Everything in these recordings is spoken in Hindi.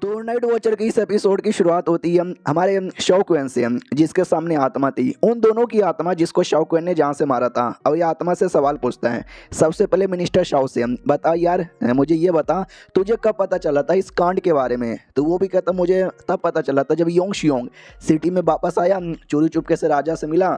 तो नाइट वॉचर के इस एपिसोड की शुरुआत होती है हमारे शॉकवेन से, जिसके सामने आत्मा थी। उन दोनों की आत्मा जिसको शॉकवेन ने जान से मारा था। अब ये आत्मा से सवाल पूछता है सबसे पहले मिनिस्टर शाओ से, बता यार मुझे ये बता तुझे कब पता चला था इस कांड के बारे में। तो वो भी कहता मुझे तब पता चला था जब योंग शियोंग सिटी में वापस आया, चोरी चुपके से राजा से मिला,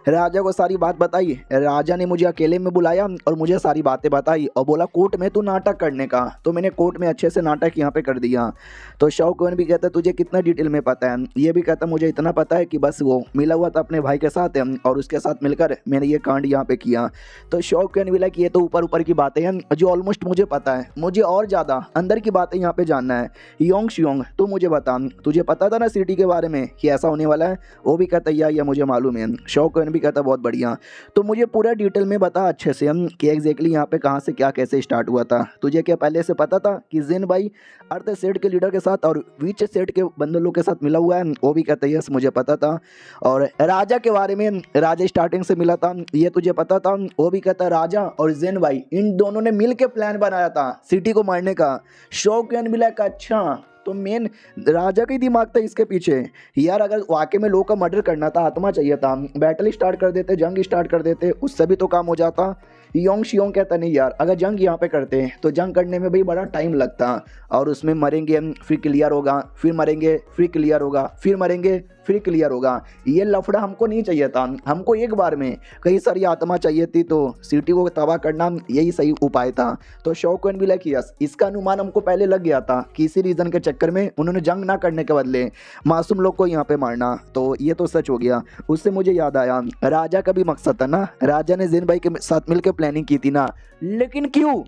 राजा को सारी बात बताई। राजा ने मुझे अकेले में बुलाया और मुझे सारी बातें बताई और बोला कोर्ट में तू नाटक करने का। तो मैंने कोर्ट में अच्छे से नाटक यहाँ पे कर दिया। तो शॉकवेन भी कहता तुझे कितना डिटेल में पता है। ये भी कहता मुझे इतना पता है कि बस वो मिला हुआ था अपने भाई के साथ और उसके साथ मिलकर मैंने ये कांड यहाँ पे किया। तो शॉकवेन भी कि ये तो ऊपर ऊपर की बातें हैं जो ऑलमोस्ट मुझे पता है, मुझे और ज़्यादा अंदर की बातें यहाँ पे जानना है। योंग शियोंग तू मुझे बता, तुझे पता था ना सिटी के बारे में कि ऐसा होने वाला है। वो भी कहता या मुझे मालूम है। शॉकवेन भी कहता बहुत बढ़िया, तो मुझे पूरा डिटेल में बता अच्छे से कि एग्जैक्टली यहाँ पे कहाँ से क्या कैसे स्टार्ट हुआ था। तुझे क्या पहले से पता था कि जिन भाई अर्थ सेट के लीडर के साथ और विच सेट के बंदरों के साथ मिला हुआ है। वो भी कहता है यस मुझे पता था। और राजा के बारे में, राजा स्टार्टिंग से मिला था, ये तुझे पता था। वो भी कहता राजा और जेन भाई इन दोनों ने मिल के प्लान बनाया था सिटी को मारने का। शॉकवेन भी अच्छा तो मेन राजा का ही दिमाग था इसके पीछे। यार अगर वाकई में लोगों का मर्डर करना था, आत्मा चाहिए था, बैटल स्टार्ट कर देते, जंग स्टार्ट कर देते, उससे भी तो काम हो जाता। योंग शियोंग कहता नहीं यार अगर जंग यहाँ पे करते तो जंग करने में भी बड़ा टाइम लगता और उसमें मरेंगे फिर क्लियर होगा, फिर मरेंगे फिर क्लियर होगा, फिर मरेंगे फिर क्लियर होगा। ये लफड़ा हमको नहीं चाहिए था। हमको एक बार में कई सारी आत्मा चाहिए थी, तो सिटी को तबाह करना यही सही उपाय था। तो शॉकवेन भी यस इसका अनुमान हमको पहले लग गया था कि इसी रीज़न के चक्कर में उन्होंने जंग ना करने के बदले मासूम लोग को यहाँ पे मारना। तो ये तो सच हो गया। उससे मुझे याद आया राजा का भी मकसद था ना, राजा ने जिन भाई के साथ मिलकर प्लानिंग की थी ना, लेकिन क्यों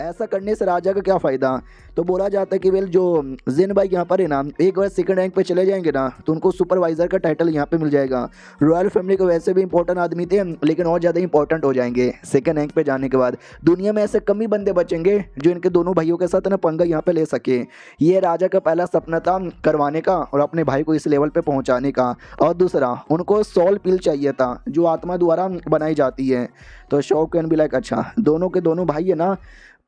ऐसा करने से राजा का क्या फ़ायदा। तो बोला जाता है कि वेल जो जिन भाई यहाँ पर है ना एक बार सेकंड रैंक पे चले जाएंगे ना तो उनको सुपरवाइज़र का टाइटल यहाँ पे मिल जाएगा। रॉयल फैमिली को वैसे भी इंपॉर्टेंट आदमी थे लेकिन और ज़्यादा इंपॉर्टेंट हो जाएंगे सेकंड रैंक पे जाने के बाद। दुनिया में ऐसे कम ही बंदे बचेंगे जो इनके दोनों भाइयों के साथ ना पंगा यहाँ पे ले सके। ये राजा का पहला सपना था करवाने का और अपने भाई को इस लेवल पर पहुँचाने का। और दूसरा उनको सोल पिल चाहिए था जो आत्मा द्वारा बनाई जाती है। तो शॉकवेन भी अच्छा दोनों के दोनों भाई है ना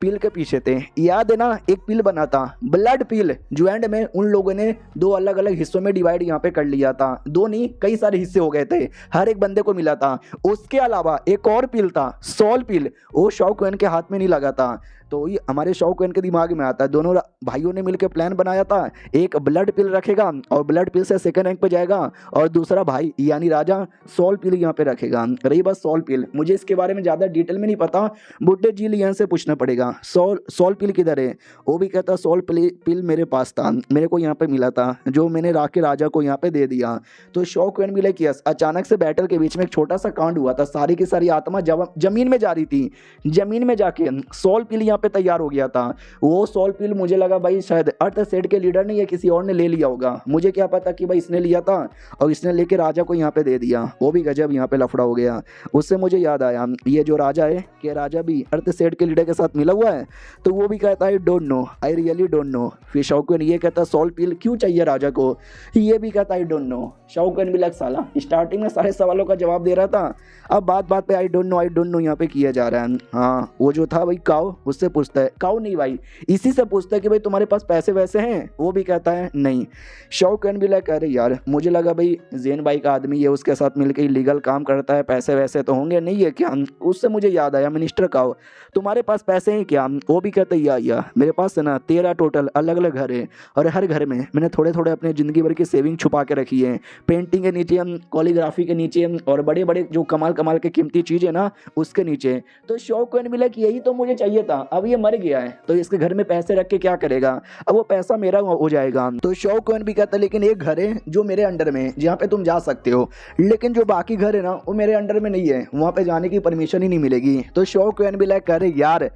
पिल के पीछे थे। याद है ना एक पिल बना था ब्लड पिल, जो एंड में उन लोगों ने दो अलग अलग हिस्सों में डिवाइड यहाँ पे कर लिया था। दो नहीं कई सारे हिस्से हो गए थे, हर एक बंदे को मिला था। उसके अलावा एक और पिल था सोल पिल, वो शॉकवेन के हाथ में नहीं लगा था। तो ये हमारे शॉकवेन के दिमाग में आता है दोनों भाइयों ने मिलकर प्लान बनाया था, एक ब्लड पिल रखेगा और ब्लड पिल से सेकंड रैंक पे जाएगा और दूसरा भाई यानी राजा सोल पिल यहाँ पे रखेगा। रही बस सोल पिल, मुझे इसके बारे में ज़्यादा डिटेल में नहीं पता, बुड्ढे जी लियन से पूछना पड़ेगा सोल पिल किधर है। वो भी कहता सोल पिल मेरे पास था, मेरे को यहाँ पे मिला था जो मैंने राके राजा को यहाँ पे दे दिया। तो शॉकवेन भी यस अचानक से बैटल के बीच में एक छोटा सा कांड हुआ था, सारी की सारी आत्मा जमीन में जा रही थी, जमीन में जाके सोल पिल यहाँ पे तैयार हो गया था। वो सोल पिल मुझे लगा भाई शायद अर्थ सेट के लीडर ने या किसी और ने ले लिया होगा, मुझे क्या पता कि भाई इसने लिया था और इसने लेके राजा को यहाँ पे दे दिया। वो भी गजब यहाँ पे लफड़ा हो गया। उससे मुझे याद आया ये जो राजा है कि राजा भी अर्थ सेट के लीडर के साथ मिला हुआ है। तो वो भी कहता है don't know, I really don't know. फिर शॉकवेन ये कहता सोल पिल क्यों चाहिए राजा को, ये भी कहता है डोंट नो। शॉकवेन भी साला स्टार्टिंग में सारे सवालों का जवाब दे रहा था, अब बात बात पे आई डोंट नो यहाँ पे किया जा रहा है। हाँ वो जो था भाई काओ उससे पूछता है, काओ नहीं भाई इसी से पूछता है कि भाई तुम्हारे पास पैसे वैसे हैं। वो भी कहता है नहीं। शॉकवेन भी कह रहे यार मुझे लगा भाई जेन भाई का आदमी है उसके साथ मिलकर इलीगल काम करता है, पैसे वैसे तो होंगे नहीं है क्या। उससे मुझे याद आया मिनिस्टर काओ तुम्हारे पास पैसे हैं क्या। वो भी कहते या मेरे पास है ना 13 टोटल अलग अलग घर है और हर घर में मैंने थोड़े थोड़े अपने ज़िंदगी भर की सेविंग छुपा के रखी है, पेंटिंग के नीचे, कॉलीग्राफी के नीचे और बड़े बड़े जो कमाल कमाल के कीमती चीज़ है ना उसके नीचे। तो शॉकवेन भी यही तो मुझे चाहिए था, अब ये मर गया है तो इसके घर में पैसे रख के क्या करेगा, अब वो पैसा मेरा हो जाएगा। तो शॉकवेन भी कहता लेकिन एक घर है जो मेरे अंडर में जहाँ पे तुम जा सकते हो, लेकिन जो बाकी घर है ना वो मेरे अंडर में नहीं है, वहाँ पे जाने की परमिशन ही नहीं मिलेगी। तो शॉकवेन भी कह रहे यार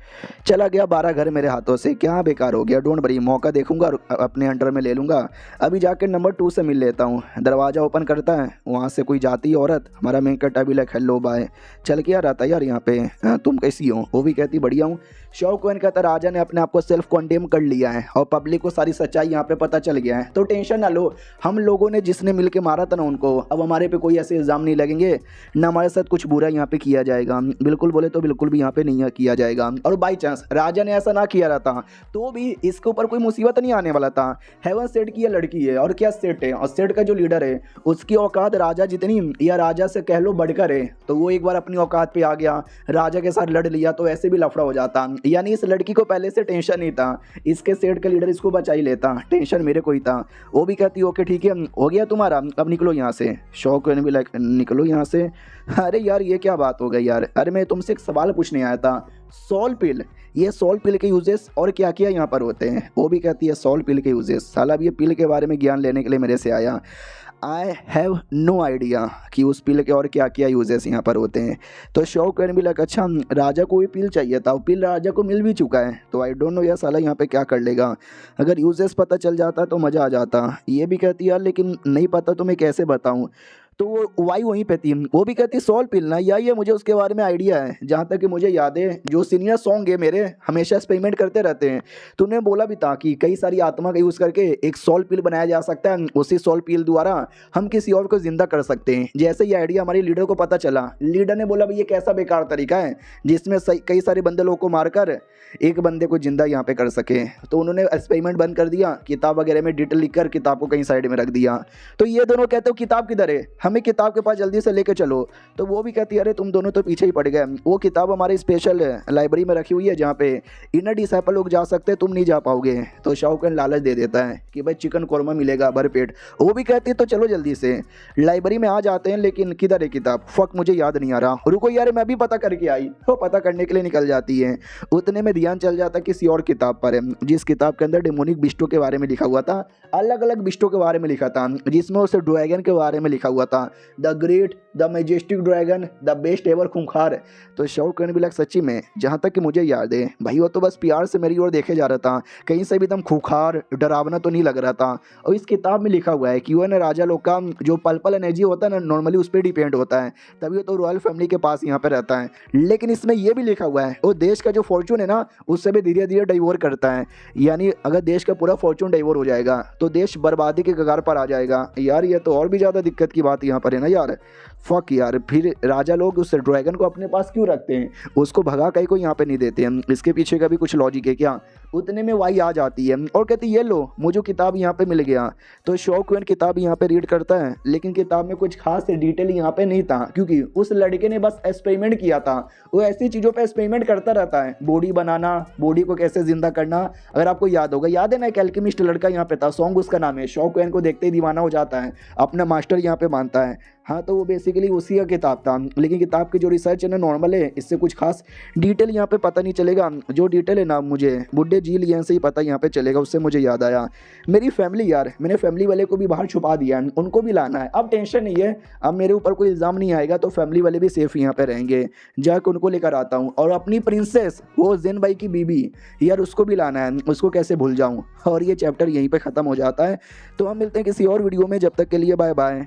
चला गया 12 घर मेरे हाथों से, क्या बेकार हो गया, डोंट वरी मौका देखूंगा और अपने अंडर में ले लूँगा। अभी जाकर नंबर 2 से मिल लेता हूँ। दरवाज़ा ओपन करता है, वहाँ से कोई जाती है औरत, हमारा मेन कट्टा भी हेलो बाय, चल क्या रहता है यार यहाँ पे, तुम कैसी हो। वो भी कहती बढ़िया हूँ। शौकवन कहता है राजा ने अपने आप को सेल्फ कॉन्डेम कर लिया है और पब्लिक को सारी सच्चाई यहाँ पे पता चल गया है, तो टेंशन ना लो, हम लोगों ने जिसने मिलके मारा था ना उनको, अब हमारे पे कोई ऐसे इल्ज़ाम नहीं लगेंगे, ना हमारे साथ कुछ बुरा यहाँ पे किया जाएगा। बिल्कुल बोले तो बिल्कुल भी यहाँ पे नहीं किया जाएगा। और बाई चांस राजा ने ऐसा ना किया रहता तो भी इसके ऊपर कोई मुसीबत नहीं आने वाला था। हेवन सेठ की यह लड़की है और क्या सेठ है, और सेठ का जो लीडर है उसकी औकात राजा जितनी या राजा से कह लो बढ़कर है, तो वो एक बार अपनी औकात पे आ गया, राजा के साथ लड़ लिया तो ऐसे भी लफड़ा हो जाता। यानी इस लड़की को पहले से टेंशन नहीं था, इसके सेठ का लीडर इसको बचा ही लेता, टेंशन मेरे को ही था। वो भी कहती ओके ठीक है हो गया तुम्हारा, अब निकलो यहाँ से। शौकवन भी लाइक निकलो यहाँ से। अरे यार ये क्या बात हो गई यार, अरे मैं तुमसे एक सवाल पूछने आया था, सॉल पिल, ये सॉल पिल के यूजेस और क्या क्या यहाँ पर होते हैं। वो भी कहती है सॉल पिल के यूजेस, साला अब ये पिल के बारे में ज्ञान लेने के लिए मेरे से आया। आई हैव नो आइडिया कि उस पिल के और क्या क्या यूजेस यहाँ पर होते हैं। तो शौकवन भी लगा अच्छा राजा को भी पिल चाहिए था, पिल राजा को मिल भी चुका है, तो आई डोंट नो यार साला यहाँ पे क्या कर लेगा, अगर यूजेस पता चल जाता तो मज़ा आ जाता। ये भी कहती है यार लेकिन नहीं पता तो मैं कैसे बताऊँ, तो वो वाई वहीं पे थी, वो भी कहती सॉल पिलना या ये मुझे उसके बारे में आइडिया है, जहाँ तक कि मुझे याद है जो सीनियर सॉन्ग है मेरे हमेशा एक्सपेरिमेंट करते रहते हैं, तो उन्हें बोला भी था कि कई सारी आत्मा का यूज़ करके एक सॉल पिल बनाया जा सकता है, उसी सॉल पिल द्वारा हम किसी और को जिंदा कर सकते हैं। जैसे ये आइडिया हमारे लीडर को पता चला, लीडर ने बोला भाई ये कैसा बेकार तरीका है जिसमें कई सारे बंदे लोगों को मारकर एक बंदे को जिंदा यहाँ पे कर सके, तो उन्होंने एक्सपेरिमेंट बंद कर दिया, किताब वगैरह में डिटेल लिखकर किताब को कहीं साइड में रख दिया। तो ये दोनों कहते हो किताब किधर है, हमें किताब के पास जल्दी से लेके चलो। तो वो भी कहती है अरे तुम दोनों तो पीछे ही पड़ गए, वो किताब हमारी स्पेशल लाइब्रेरी में रखी हुई है जहाँ पे इनर डिसाइपल लोग जा सकते हैं, तुम नहीं जा पाओगे। तो शौकन लालच दे देता है कि भाई चिकन कौरमा मिलेगा भरपेट। वो भी कहती है तो चलो जल्दी से लाइब्रेरी में आ जाते हैं, लेकिन किधर है किताब, फक मुझे याद नहीं आ रहा, रुको यार मैं भी पता करके आई। वो पता करने के लिए निकल जाती है, उतने में ध्यान चल जाता किसी और किताब पर, जिस किताब के अंदर डेमोनिक बिस्टों के बारे में लिखा हुआ था, अलग अलग बिस्टों के बारे में लिखा था, जिसमें उसे ड्रैगन के बारे में लिखा हुआ था, the great, the majestic dragon, the best ever खूंखार। तो शौकन भी लग सच्ची में जहाँ तक कि मुझे याद है भाई वो तो बस प्यार से मेरी ओर देखे जा रहा था, कहीं से भी एकदम खूंखार डरावना तो नहीं लग रहा था। और इस किताब में लिखा हुआ है कि वो ना राजा लोग का जो पल एनर्जी होता है ना नॉर्मली उस पर डिपेंड होता है, तभी वो तो रॉयल फैमिली के पास यहाँ पे रहता है। लेकिन इसमें यह भी लिखा हुआ है वो देश का जो फॉर्चून है ना उससे भी धीरे धीरे डाइवोर करता है, यानी अगर देश का पूरा फॉर्चून डाइवोर हो जाएगा तो देश बर्बादी के कगार पर आ जाएगा। यार ये तो और भी ज़्यादा दिक्कत की बात यहाँ पर है ना यार, फक यार। फिर राजा लोग उस ड्रैगन को अपने पास क्यों रखते हैं, उसको भगा कहीं को यहाँ पे नहीं देते हैं, इसके पीछे का भी कुछ लॉजिक है क्या। उतने में वाई आ जाती है और कहती है ये लो मुझे किताब यहाँ पे मिल गया। तो शौकन किताब यहाँ पे रीड करता है, लेकिन किताब में कुछ खास डिटेल यहाँ पे नहीं था, क्योंकि उस लड़के ने बस एक्सपेरिमेंट किया था, वो ऐसी चीज़ों पे एक्सपेरिमेंट करता रहता है, बॉडी बनाना, बॉडी को कैसे जिंदा करना। अगर आपको याद होगा, याद है ना एक एल्केमिस्ट लड़का यहाँ पे था, सॉन्ग उसका नाम है, शौकन को देखते ही दीवाना हो जाता है, अपना मास्टर यहाँ पे मानता है। हाँ तो वो बेसिकली उसी का किताब था, लेकिन किताब की जो रिसर्च है ना नॉर्मल है, इससे कुछ खास डिटेल यहाँ पे पता नहीं चलेगा। जो डिटेल है ना मुझे बुड्ढे झील यहाँ से ही पता यहाँ पे चलेगा। उससे मुझे याद आया मेरी फैमिली, यार मैंने फैमिली वाले को भी बाहर छुपा दिया है, उनको भी लाना है। अब टेंशन नहीं है, अब मेरे ऊपर कोई इल्ज़ाम नहीं आएगा, तो फैमिली वाले भी सेफ यहाँ पे रहेंगे। जाकर उनको लेकर आता हूँ, और अपनी प्रिंसेस वो जिन भाई की बीबी यार उसको भी लाना है, उसको कैसे भूल जाऊँ। और ये चैप्टर यहीं पर ख़त्म हो जाता है। तो हम मिलते हैं किसी और वीडियो में, जब तक के लिए बाय बाय।